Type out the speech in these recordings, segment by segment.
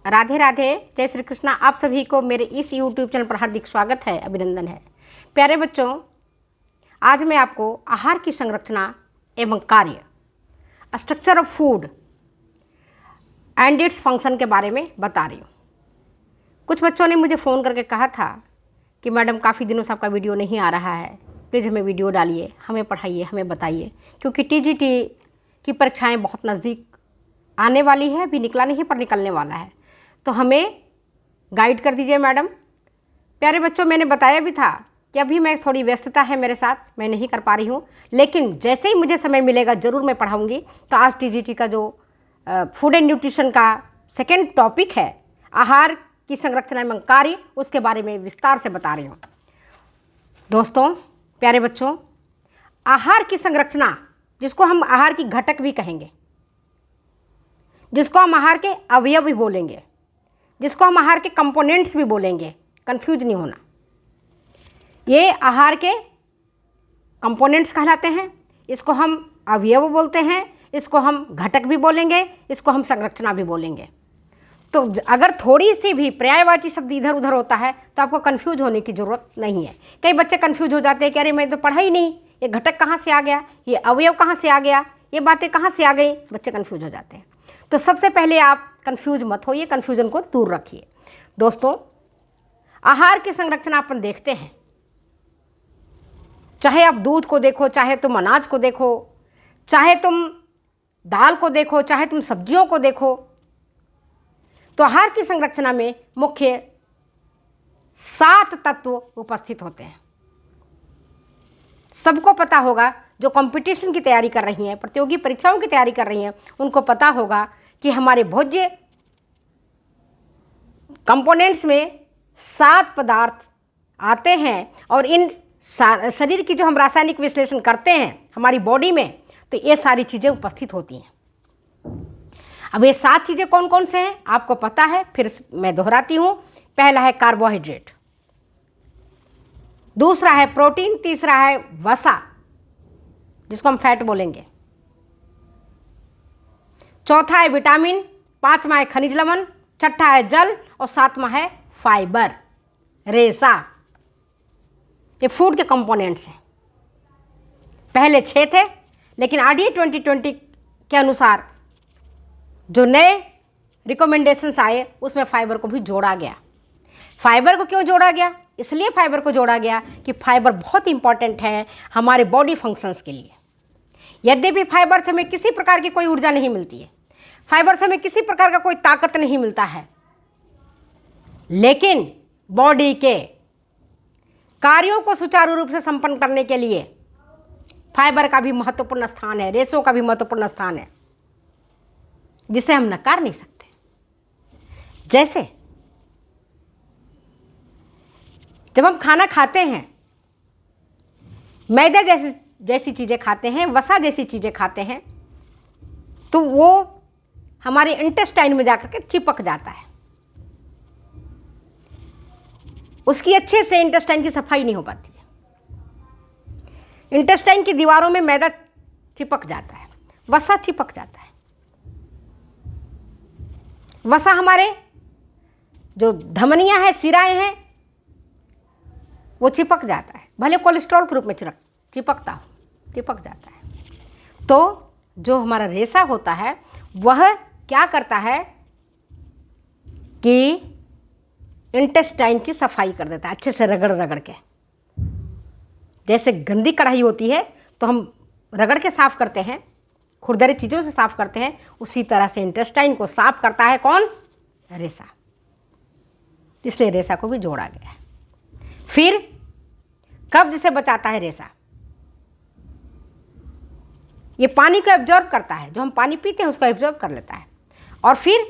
राधे राधे, जय श्री कृष्णा। आप सभी को मेरे इस YouTube चैनल पर हार्दिक स्वागत है, अभिनंदन है। प्यारे बच्चों, आज मैं आपको आहार की संरचना एवं कार्य, structure of food and its function के बारे में बता रही हूँ। कुछ बच्चों ने मुझे फ़ोन करके कहा था कि मैडम काफ़ी दिनों से आपका वीडियो नहीं आ रहा है, प्लीज़ हमें वीडियो डालिए, हमें पढ़ाइए, हमें बताइए, क्योंकि TGT की परीक्षाएँ बहुत नज़दीक आने वाली है, अभी निकला नहीं पर निकलने वाला है, तो हमें गाइड कर दीजिए मैडम। प्यारे बच्चों, मैंने बताया भी था कि अभी मैं थोड़ी व्यस्तता है मेरे साथ, मैं नहीं कर पा रही हूँ, लेकिन जैसे ही मुझे समय मिलेगा ज़रूर मैं पढ़ाऊँगी। तो आज TGT का जो फूड एंड न्यूट्रिशन का सेकेंड टॉपिक है, आहार की संरचना एवं कार्य, उसके बारे में विस्तार से बता रही हूँ। दोस्तों, प्यारे बच्चों, आहार की संरचना, जिसको हम आहार की घटक भी कहेंगे, जिसको हम आहार के अवयव भी बोलेंगे, जिसको हम आहार के कंपोनेंट्स भी बोलेंगे, कंफ्यूज नहीं होना। ये आहार के कंपोनेंट्स कहलाते हैं, इसको हम अवयव बोलते हैं, इसको हम घटक भी बोलेंगे, इसको हम संरचना भी बोलेंगे। तो अगर थोड़ी सी भी पर्यायवाची शब्द इधर उधर होता है तो आपको कंफ्यूज होने की ज़रूरत नहीं है। कई बच्चे कंफ्यूज हो जाते हैं कि अरे मैं तो पढ़ा ही नहीं, ये घटक कहाँ से आ गया, ये अवयव कहाँ से आ गया, ये बातें कहाँ से आ गई, बच्चे कंफ्यूज हो जाते हैं। तो सबसे पहले आप कंफ्यूज मत होइए, कन्फ्यूजन को दूर रखिए। दोस्तों, आहार की संरचना अपन देखते हैं, चाहे आप दूध को देखो, चाहे तुम अनाज को देखो, चाहे तुम दाल को देखो, चाहे तुम सब्जियों को देखो, तो आहार की संरचना में मुख्य 7 तत्व उपस्थित होते हैं। सबको पता होगा, जो कंपटीशन की तैयारी कर रही हैं, प्रतियोगी परीक्षाओं की तैयारी कर रही हैं, उनको पता होगा कि हमारे भोज्य कंपोनेंट्स में 7 पदार्थ आते हैं, और इन शरीर की जो हम रासायनिक विश्लेषण करते हैं हमारी बॉडी में, तो ये सारी चीज़ें उपस्थित होती हैं। अब ये 7 चीज़ें कौन कौन से हैं आपको पता है, फिर मैं दोहराती हूँ। पहला है कार्बोहाइड्रेट, दूसरा है प्रोटीन, तीसरा है वसा, जिसको हम फैट बोलेंगे, चौथा है विटामिन, पांचवा है खनिज लवण, छठा है जल, और सातवां है फाइबर, रेशा। ये फूड के कंपोनेंट्स हैं। पहले 6 थे, लेकिन RDA 2020 के अनुसार जो नए रिकमेंडेशंस आए उसमें फाइबर को भी जोड़ा गया। फाइबर को क्यों जोड़ा गया? इसलिए फाइबर को जोड़ा गया कि फाइबर बहुत इंपॉर्टेंट है हमारे बॉडी फंक्शंस के लिए। यद्यपि फाइबर से हमें किसी प्रकार की कोई ऊर्जा नहीं मिलती है, फाइबर से हमें किसी प्रकार का कोई ताकत नहीं मिलता है, लेकिन बॉडी के कार्यों को सुचारू रूप से संपन्न करने के लिए फाइबर का भी महत्वपूर्ण स्थान है, रेशों का भी महत्वपूर्ण स्थान है, जिसे हम नकार नहीं सकते। जैसे जब हम खाना खाते हैं, मैदा जैसी चीज़ें खाते हैं, वसा जैसी चीज़ें खाते हैं, तो वो हमारे इंटेस्टाइन में जाकर के चिपक जाता है। उसकी अच्छे से इंटेस्टाइन की सफाई नहीं हो पाती है, इंटेस्टाइन की दीवारों में मैदा चिपक जाता है, वसा चिपक जाता है। वसा हमारे जो धमनियां हैं, सिराएं हैं, वो चिपक जाता है, भले कोलेस्ट्रॉल के रूप में चिपकता हो, चिपक जाता है। तो जो हमारा रेशा होता है वह क्या करता है कि इंटेस्टाइन की सफाई कर देता है, अच्छे से रगड़ रगड़ के। जैसे गंदी कढ़ाई होती है तो हम रगड़ के साफ करते हैं, खुरदरी चीज़ों से साफ करते हैं, उसी तरह से इंटेस्टाइन को साफ करता है कौन? रेशा। इसलिए रेशा को भी जोड़ा गया है। फिर कब्ज से बचाता है रेशा। ये पानी को एब्जॉर्ब करता है, जो हम पानी पीते हैं उसको एब्जॉर्ब कर लेता है, और फिर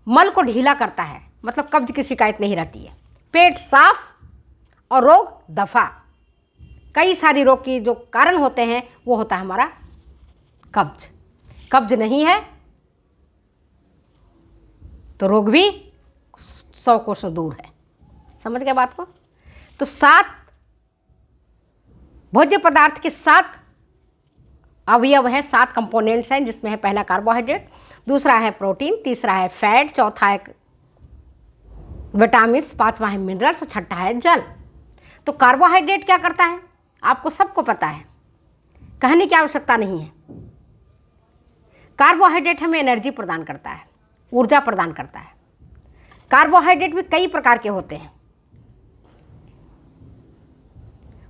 मल को ढीला करता है, मतलब कब्ज की शिकायत नहीं रहती है, पेट साफ और रोग दफा। कई सारी रोग की जो कारण होते हैं वो होता है हमारा कब्ज। कब्ज नहीं है तो रोग भी 100 कोसों दूर है। समझ गए बात को? तो 7 भोज्य पदार्थ के 7 अवयव हैं, 7 कंपोनेंट्स हैं, जिसमें है पहला कार्बोहाइड्रेट, दूसरा है प्रोटीन, तीसरा है फैट, चौथा है विटामिन, पांचवा है मिनरल्स और छठा है जल। तो कार्बोहाइड्रेट क्या करता है आपको सबको पता है, कहने की आवश्यकता नहीं है। कार्बोहाइड्रेट हमें एनर्जी प्रदान करता है, ऊर्जा प्रदान करता है। कार्बोहाइड्रेट भी कई प्रकार के होते हैं,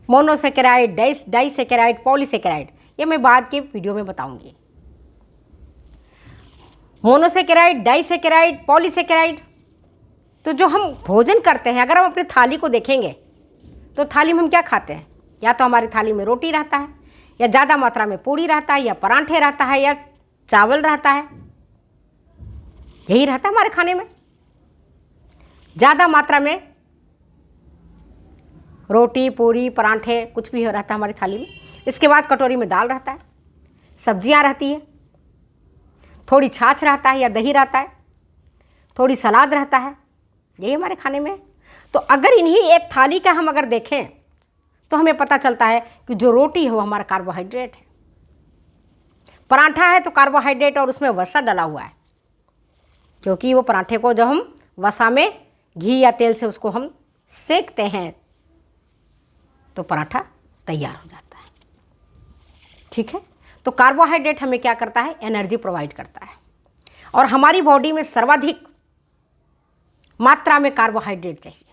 मोनोसेकेराइड, डाइसेकेराइड, पॉलीसेकेराइड, ये मैं बाद के वीडियो में बताऊंगी। Monosaccharide, disaccharide, polysaccharide. तो जो हम भोजन करते हैं, अगर हम अपनी थाली को देखेंगे तो थाली में हम क्या खाते हैं? या तो हमारी थाली में रोटी रहता है, या ज़्यादा मात्रा में पूड़ी रहता है, या पराठे रहता है, या चावल रहता है। यही रहता है हमारे खाने में, ज़्यादा मात्रा में रोटी, पूड़ी, पराठे, कुछ भी रहता है हमारी थाली में। इसके बाद कटोरी में दाल रहता है, सब्जियां रहती है, थोड़ी छाछ रहता है या दही रहता है, थोड़ी सलाद रहता है। यही हमारे खाने में। तो अगर इन्हीं एक थाली का हम अगर देखें तो हमें पता चलता है कि जो रोटी है वो हमारा कार्बोहाइड्रेट है, पराठा है तो कार्बोहाइड्रेट और उसमें वसा डला हुआ है, क्योंकि वो पराठे को जब हम वसा में घी या तेल से उसको हम सेकते हैं तो पराठा तैयार हो जाता है। ठीक है, तो कार्बोहाइड्रेट हमें क्या करता है? एनर्जी प्रोवाइड करता है। और हमारी बॉडी में सर्वाधिक मात्रा में कार्बोहाइड्रेट चाहिए।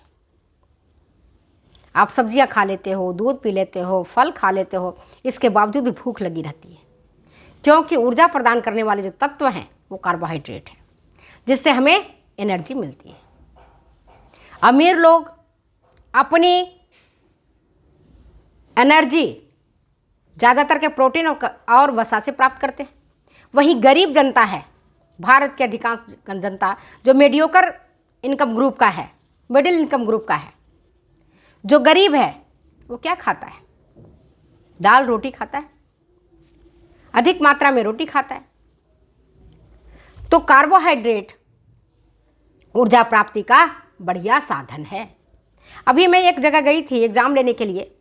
आप सब्जियां खा लेते हो, दूध पी लेते हो, फल खा लेते हो, इसके बावजूद भी भूख लगी रहती है, क्योंकि ऊर्जा प्रदान करने वाले जो तत्व हैं वो कार्बोहाइड्रेट है, जिससे हमें एनर्जी मिलती है। अमीर लोग अपनी एनर्जी ज़्यादातर के प्रोटीन और वसा से प्राप्त करते हैं। वहीं गरीब जनता है, भारत के अधिकांश जनता जो मीडियोकर इनकम ग्रुप का है, मिडिल इनकम ग्रुप का है, जो गरीब है वो क्या खाता है? दाल रोटी खाता है, अधिक मात्रा में रोटी खाता है। तो कार्बोहाइड्रेट ऊर्जा प्राप्ति का बढ़िया साधन है। अभी मैं एक जगह गई थी एग्ज़ाम लेने के लिए,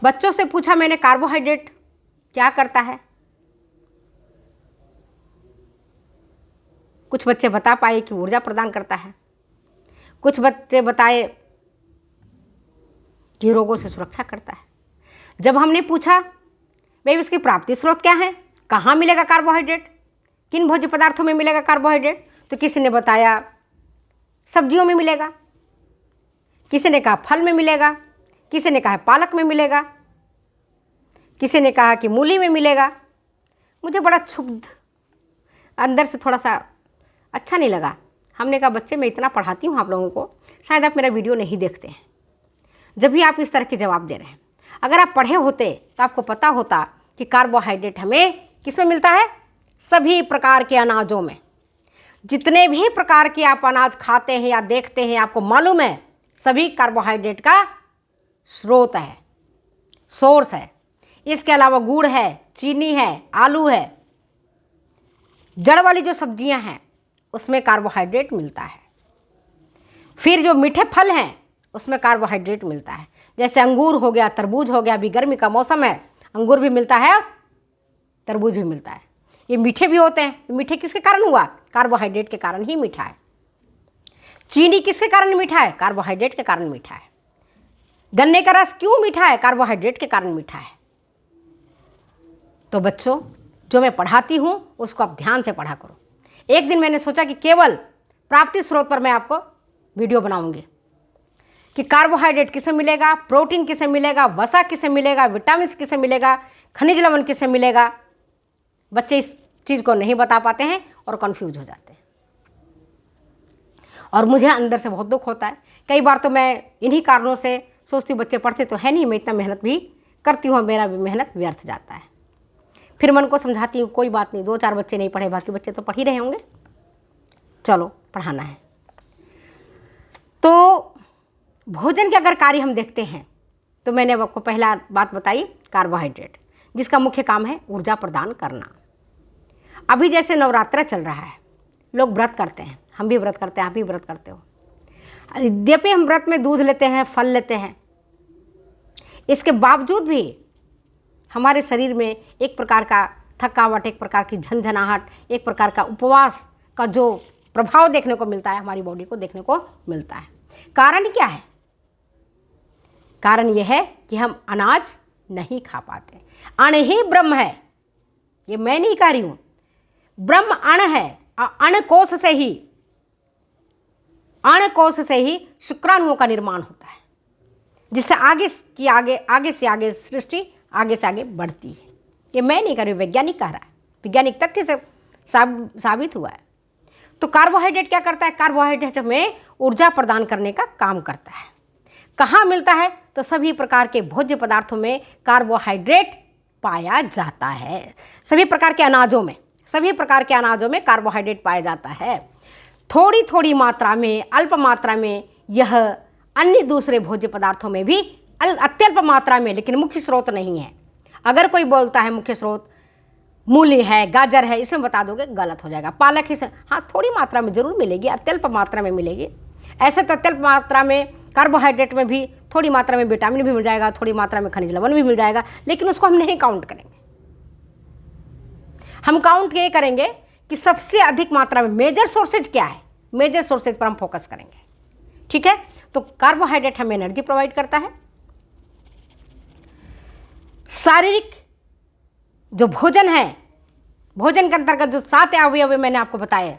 बच्चों से पूछा मैंने कार्बोहाइड्रेट क्या करता है। कुछ बच्चे बता पाए कि ऊर्जा प्रदान करता है, कुछ बच्चे बताए कि रोगों से सुरक्षा करता है। जब हमने पूछा भाई इसकी प्राप्ति स्रोत क्या है, कहाँ मिलेगा कार्बोहाइड्रेट, किन भोज्य पदार्थों में मिलेगा कार्बोहाइड्रेट, तो किसी ने बताया सब्जियों में मिलेगा, किसी ने कहा फल में मिलेगा, किसी ने कहा पालक में मिलेगा, किसी ने कहा कि मूली में मिलेगा। मुझे बड़ा क्षुब्ध, अंदर से थोड़ा सा अच्छा नहीं लगा। हमने कहा बच्चे मैं इतना पढ़ाती हूँ आप लोगों को, शायद आप मेरा वीडियो नहीं देखते हैं, जब भी आप इस तरह के जवाब दे रहे हैं। अगर आप पढ़े होते तो आपको पता होता कि कार्बोहाइड्रेट हमें किस में मिलता है? सभी प्रकार के अनाजों में। जितने भी प्रकार के आप अनाज खाते हैं या देखते हैं, आपको मालूम है सभी कार्बोहाइड्रेट का स्रोत है, सोर्स है। इसके अलावा गुड़ है, चीनी है, आलू है, जड़ वाली जो सब्जियां हैं उसमें कार्बोहाइड्रेट मिलता है। फिर जो मीठे फल हैं उसमें कार्बोहाइड्रेट मिलता है, जैसे अंगूर हो गया, तरबूज हो गया। अभी गर्मी का मौसम है, अंगूर भी मिलता है, तरबूज भी मिलता है। ये मीठे भी होते हैं। तो मीठे किसके कारण हुआ? कार्बोहाइड्रेट के कारण ही मीठा है। चीनी किसके कारण मीठा है? कार्बोहाइड्रेट के कारण मीठा है। गन्ने का रस क्यों मीठा है? कार्बोहाइड्रेट के कारण मीठा है। तो बच्चों, जो मैं पढ़ाती हूँ उसको आप ध्यान से पढ़ा करो। एक दिन मैंने सोचा कि केवल प्राप्ति स्रोत पर मैं आपको वीडियो बनाऊंगी कि कार्बोहाइड्रेट किसे मिलेगा, प्रोटीन किसे मिलेगा, वसा किसे मिलेगा, विटामिन किसे मिलेगा, खनिज लवण किसे मिलेगा। बच्चे इस चीज़ को नहीं बता पाते हैं और कंफ्यूज हो जाते हैं, और मुझे अंदर से बहुत दुख होता है। कई बार तो मैं इन्हीं कारणों से सोचती हूँ बच्चे पढ़ते तो है नहीं, मैं इतना मेहनत भी करती हूँ, मेरा भी मेहनत व्यर्थ जाता है। फिर मन को समझाती हूँ कोई बात नहीं, 2-4 बच्चे नहीं पढ़े, बाकी बच्चे तो पढ़ ही रहे होंगे, चलो पढ़ाना है। तो भोजन के अगर कार्य हम देखते हैं तो मैंने आपको पहला बात बताई कार्बोहाइड्रेट, जिसका मुख्य काम है ऊर्जा प्रदान करना। अभी जैसे नवरात्रा चल रहा है, लोग व्रत करते हैं, हम भी व्रत करते हैं, आप भी व्रत करते हो। यद्यपि हम व्रत में दूध लेते हैं, फल लेते हैं, इसके बावजूद भी हमारे शरीर में एक प्रकार का थकावट, एक प्रकार की झंझनाहट, एक प्रकार का उपवास का जो प्रभाव देखने को मिलता है, हमारी बॉडी को देखने को मिलता है। कारण क्या है? कारण यह है कि हम अनाज नहीं खा पाते। अन्न ही ब्रह्म है, ये मैं नहीं कह रही हूं, ब्रह्म अन्न है। अन्न कोश से ही शुक्राणुओं का निर्माण होता है, जिससे आगे से आगे सृष्टि आगे से आगे बढ़ती है। ये मैं नहीं कर रही, वैज्ञानिक कह रहा है, वैज्ञानिक तथ्य से साबित हुआ है। तो कार्बोहाइड्रेट क्या करता है? कार्बोहाइड्रेट हमें ऊर्जा प्रदान करने का काम करता है। कहाँ मिलता है? तो सभी प्रकार के भोज्य पदार्थों में कार्बोहाइड्रेट पाया जाता है। सभी प्रकार के अनाजों में कार्बोहाइड्रेट पाया जाता है। थोड़ी थोड़ी मात्रा में, अल्प मात्रा में यह अन्य दूसरे भोज्य पदार्थों में भी अत्यल्प मात्रा में, लेकिन मुख्य स्रोत नहीं है। अगर कोई बोलता है मुख्य स्रोत मूली है, गाजर है, इसमें बता दोगे गलत हो जाएगा। पालक ही से, हाँ थोड़ी मात्रा में जरूर मिलेगी, अत्यल्प मात्रा में मिलेगी। ऐसे तो अत्यल्प मात्रा में कार्बोहाइड्रेट में भी थोड़ी मात्रा में विटामिन भी मिल जाएगा, थोड़ी मात्रा में खनिज लवण भी मिल जाएगा, लेकिन उसको हम नहीं काउंट करेंगे। हम काउंट ये करेंगे कि सबसे अधिक मात्रा में मेजर सोर्सेज क्या है, मेजर सोर्सेज पर हम फोकस करेंगे। ठीक है, तो कार्बोहाइड्रेट हमें एनर्जी प्रोवाइड करता है। शारीरिक जो भोजन है, भोजन के अंतर्गत जो 7 अवयव मैंने आपको बताए,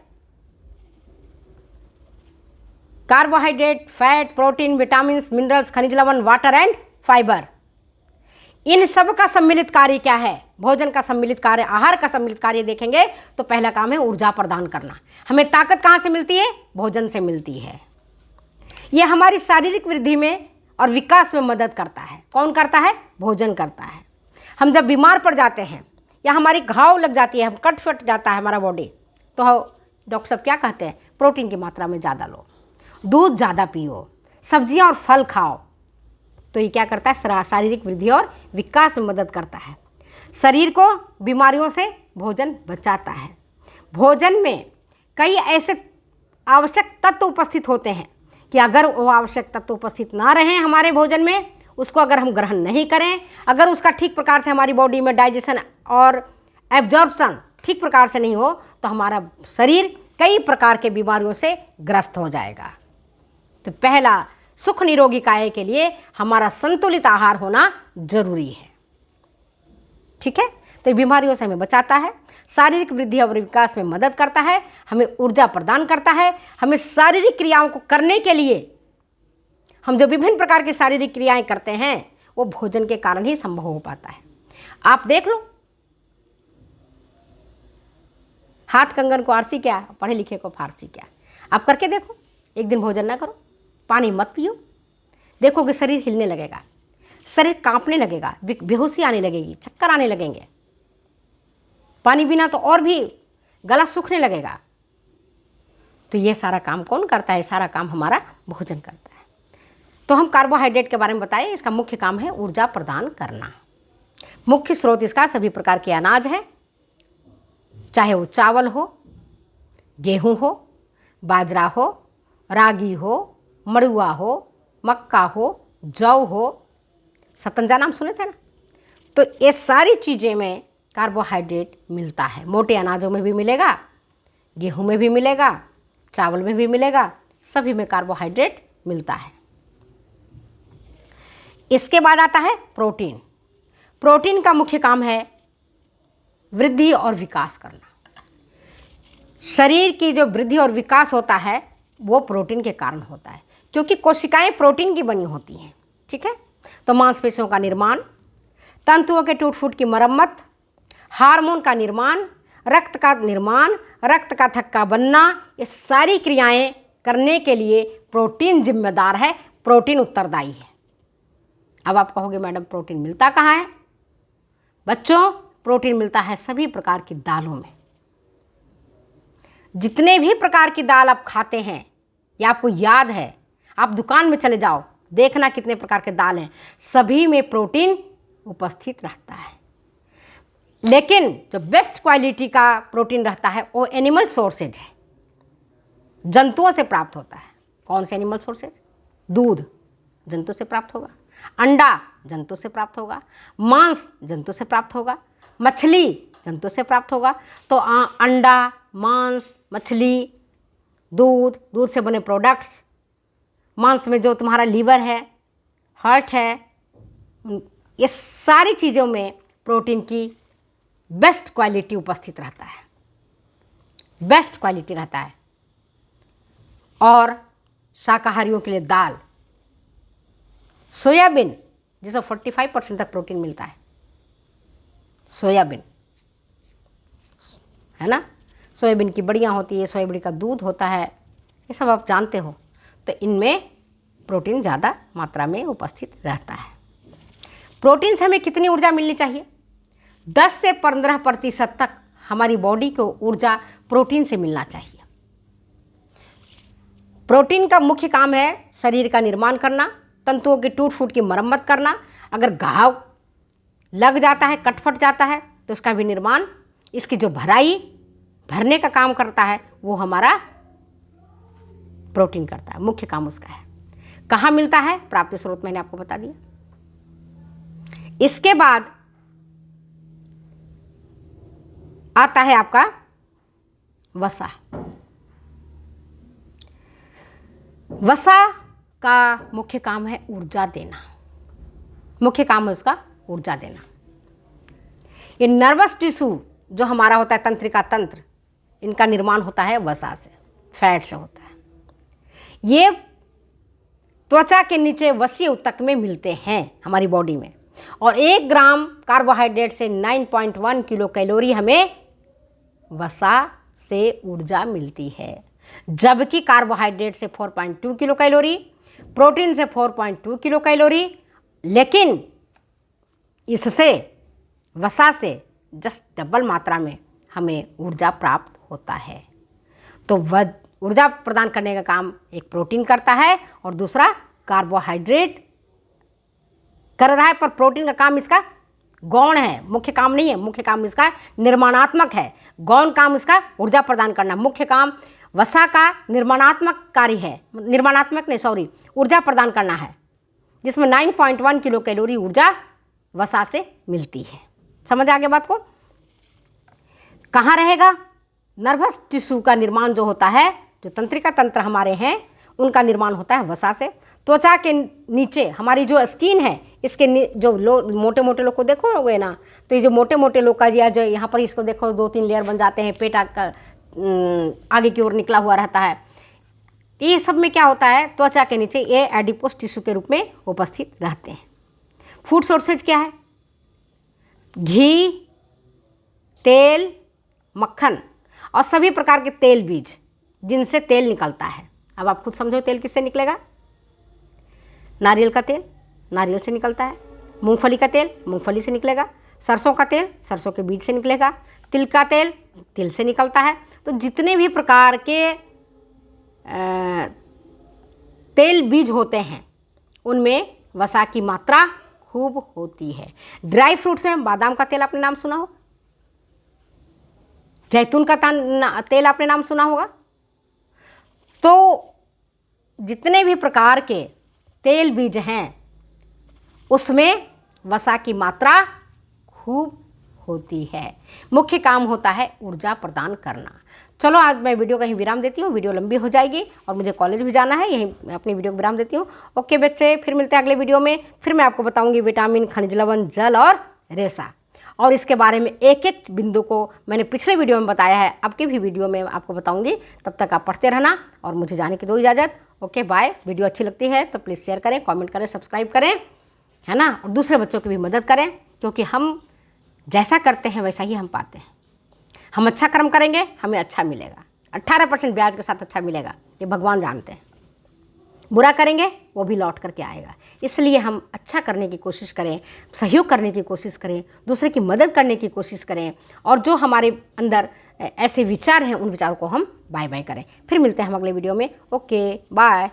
carbohydrate, fat, protein, vitamin, minerals, खनिज लवण, वाटर एंड फाइबर, इन सब का सम्मिलित कार्य क्या है? भोजन का सम्मिलित कार्य, आहार का सम्मिलित कार्य देखेंगे तो पहला काम है ऊर्जा प्रदान करना। हमें ताकत कहाँ से मिलती है? भोजन से मिलती है। यह हमारी शारीरिक वृद्धि में और विकास में मदद करता है। कौन करता है? भोजन करता है। हम जब बीमार पड़ जाते हैं या हमारी घाव लग जाती है, हम कट फट जाता है हमारा बॉडी, तो डॉक्टर साहब क्या कहते हैं? प्रोटीन की मात्रा में ज़्यादा लो, दूध ज़्यादा पियो, सब्जियां और फल खाओ। तो ये क्या करता है? शारीरिक वृद्धि और विकास में मदद करता है। शरीर को बीमारियों से भोजन बचाता है। भोजन में कई ऐसे आवश्यक तत्व उपस्थित होते हैं कि अगर वो आवश्यक तत्व उपस्थित ना रहें हमारे भोजन में, उसको अगर हम ग्रहण नहीं करें, अगर उसका ठीक प्रकार से हमारी बॉडी में डाइजेशन और एब्जॉर्प्शन ठीक प्रकार से नहीं हो, तो हमारा शरीर कई प्रकार के बीमारियों से ग्रस्त हो जाएगा। तो पहला, सुख निरोगी काया के लिए हमारा संतुलित आहार होना जरूरी है। ठीक है, तो ये बीमारियों से हमें बचाता है, शारीरिक वृद्धि और विकास में मदद करता है, हमें ऊर्जा प्रदान करता है। हमें शारीरिक क्रियाओं को करने के लिए, हम जो विभिन्न प्रकार की शारीरिक क्रियाएं करते हैं वो भोजन के कारण ही संभव हो पाता है। आप देख लो, हाथ कंगन को आरसी क्या, पढ़े लिखे को फारसी क्या। आप करके देखो, एक दिन भोजन ना करो, पानी मत पियो, देखोगे शरीर हिलने लगेगा, शरीर कांपने लगेगा, बेहोशी आने लगेगी, चक्कर आने लगेंगे। पानी बिना तो और भी गला सूखने लगेगा। तो ये सारा काम कौन करता है? सारा काम हमारा भोजन करता है। तो हम कार्बोहाइड्रेट के बारे में बताएं, इसका मुख्य काम है ऊर्जा प्रदान करना। मुख्य स्रोत इसका सभी प्रकार के अनाज है, चाहे वो चावल हो, गेहूं हो, बाजरा हो, रागी हो, मड़ुआ हो, मक्का हो, जौ हो, सतंजा नाम सुने थे ना। तो ये सारी चीज़ें में कार्बोहाइड्रेट मिलता है। मोटे अनाजों में भी मिलेगा, गेहूं में भी मिलेगा, चावल में भी मिलेगा, सभी में कार्बोहाइड्रेट मिलता है। इसके बाद आता है प्रोटीन। प्रोटीन का मुख्य काम है वृद्धि और विकास करना। शरीर की जो वृद्धि और विकास होता है वो प्रोटीन के कारण होता है, क्योंकि कोशिकाएं प्रोटीन की बनी होती हैं। ठीक है, तो मांसपेशियों का निर्माण, तंतुओं के टूट फूट की मरम्मत, हार्मोन का निर्माण, रक्त का निर्माण, रक्त का थक्का बनना, ये सारी क्रियाएं करने के लिए प्रोटीन जिम्मेदार है, प्रोटीन उत्तरदायी है। अब आप कहोगे मैडम प्रोटीन मिलता कहाँ है? बच्चों, प्रोटीन मिलता है सभी प्रकार की दालों में। जितने भी प्रकार की दाल आप खाते हैं, या आपको याद है, आप दुकान में चले जाओ, देखना कितने प्रकार के दाल हैं, सभी में प्रोटीन उपस्थित रहता है। लेकिन जो बेस्ट क्वालिटी का प्रोटीन रहता है वो एनिमल सोर्सेज है, जंतुओं से प्राप्त होता है। कौन से एनिमल सोर्सेज? दूध जंतु से प्राप्त होगा, अंडा जंतु से प्राप्त होगा, मांस जंतु से प्राप्त होगा, मछली जंतु से प्राप्त होगा। तो अंडा, मांस, मछली दूध, दूध से बने प्रोडक्ट्स, मांस में जो तुम्हारा लीवर है, हार्ट है, ये सारी चीज़ों में प्रोटीन की बेस्ट क्वालिटी उपस्थित रहता है, बेस्ट क्वालिटी रहता है। और शाकाहारियों के लिए दाल, सोयाबीन जिसमें 45% तक प्रोटीन मिलता है, सोयाबीन है ना, सोयाबीन की बड़ियाँ होती है, सोयाबीन का दूध होता है, ये सब आप जानते हो। तो इनमें प्रोटीन ज़्यादा मात्रा में उपस्थित रहता है। प्रोटीन से हमें कितनी ऊर्जा मिलनी चाहिए? 10 से 15% तक हमारी बॉडी को ऊर्जा प्रोटीन से मिलना चाहिए। प्रोटीन का मुख्य काम है शरीर का निर्माण करना, तंतुओं की टूट फूट की मरम्मत करना। अगर घाव लग जाता है, कट फट जाता है, तो उसका भी निर्माण, इसकी जो भरने का काम करता है वो हमारा प्रोटीन करता है, मुख्य काम उसका है। कहाँ मिलता है? प्राप्ति स्रोत मैंने आपको बता दिया। इसके बाद आता है आपका वसा। वसा का मुख्य काम है ऊर्जा देना, मुख्य काम है उसका ऊर्जा देना। ये नर्वस टिश्यू जो हमारा होता है, तंत्रिका तंत्र, इनका निर्माण होता है वसा से, फैट से होता है। ये त्वचा के नीचे वसीय ऊतक में मिलते हैं हमारी बॉडी में। और 1 ग्राम कार्बोहाइड्रेट से 9.1 किलो कैलोरी हमें वसा से ऊर्जा मिलती है, जबकि कार्बोहाइड्रेट से 4.2 किलो कैलोरी, प्रोटीन से 4.2 किलो कैलोरी। लेकिन इससे, वसा से जस्ट डबल मात्रा में हमें ऊर्जा प्राप्त होता है। तो वह ऊर्जा प्रदान करने का काम एक प्रोटीन करता है और दूसरा कार्बोहाइड्रेट कर रहा है, पर प्रोटीन का काम इसका गौण है, मुख्य काम नहीं है। मुख्य काम इसका निर्माणात्मक है, गौण काम इसका ऊर्जा प्रदान करना। मुख्य काम वसा का निर्माणात्मक कार्य है, ऊर्जा प्रदान करना है, जिसमें 9.1 किलो कैलोरी ऊर्जा वसा से मिलती है। समझ आ गया बात को? कहाँ रहेगा? नर्वस टिश्यू का निर्माण जो होता है, जो तंत्रिका तंत्र हमारे हैं, उनका निर्माण होता है वसा से। त्वचा के नीचे हमारी जो स्किन है, इसके जो मोटे मोटे लोग को देखोगे ना, तो ये जो मोटे मोटे लोग का या जो यहाँ पर इसको देखो 2-3 लेयर बन जाते हैं, पेट आगे की ओर निकला हुआ रहता है। ये सब में क्या होता है? त्वचा के नीचे ये एडिपोस टिश्यू के रूप में उपस्थित रहते हैं। फूड सोर्सेज क्या है? घी, तेल, मक्खन और सभी प्रकार के तेल बीज जिनसे तेल निकलता है। अब आप खुद समझो तेल किससे निकलेगा? नारियल का तेल नारियल से निकलता है, मूंगफली का तेल मूंगफली से निकलेगा, सरसों का तेल सरसों के बीज से निकलेगा, तिल का तेल तिल से निकलता है। तो जितने भी प्रकार के तेल बीज होते हैं उनमें वसा की मात्रा खूब होती है। ड्राई फ्रूट्स में बादाम का तेल आपने नाम सुना हो, जैतून का तेल आपने नाम सुना होगा। तो जितने भी प्रकार के तेल बीज हैं उसमें वसा की मात्रा खूब होती है। मुख्य काम होता है ऊर्जा प्रदान करना। चलो आज मैं वीडियो का ही विराम देती हूँ, वीडियो लंबी हो जाएगी और मुझे कॉलेज भी जाना है, यही मैं अपनी वीडियो को विराम देती हूँ। ओके बच्चे, फिर मिलते हैं अगले वीडियो में। फिर मैं आपको बताऊँगी विटामिन, खनिज लवण, जल और रेशा, और इसके बारे में एक एक बिंदु को मैंने पिछले वीडियो में बताया है, अब की भी वीडियो में आपको बताऊंगी। तब तक आप पढ़ते रहना और मुझे जाने की दो इजाज़त। Okay bye. वीडियो अच्छी लगती है तो प्लीज़ शेयर करें, कमेंट करें, सब्सक्राइब करें, है ना, और दूसरे बच्चों की भी मदद करें, क्योंकि हम जैसा करते हैं वैसा ही हम पाते हैं। हम अच्छा कर्म करेंगे हमें अच्छा मिलेगा, 18% ब्याज के साथ अच्छा मिलेगा, ये भगवान जानते हैं। बुरा करेंगे वो भी लौट करके आएगा। इसलिए हम अच्छा करने की कोशिश करें, सहयोग करने की कोशिश करें, दूसरे की मदद करने की कोशिश करें, और जो हमारे अंदर ऐसे विचार हैं उन विचारों को हम बाय बाय करें। फिर मिलते हैं हम अगले वीडियो में। Okay bye.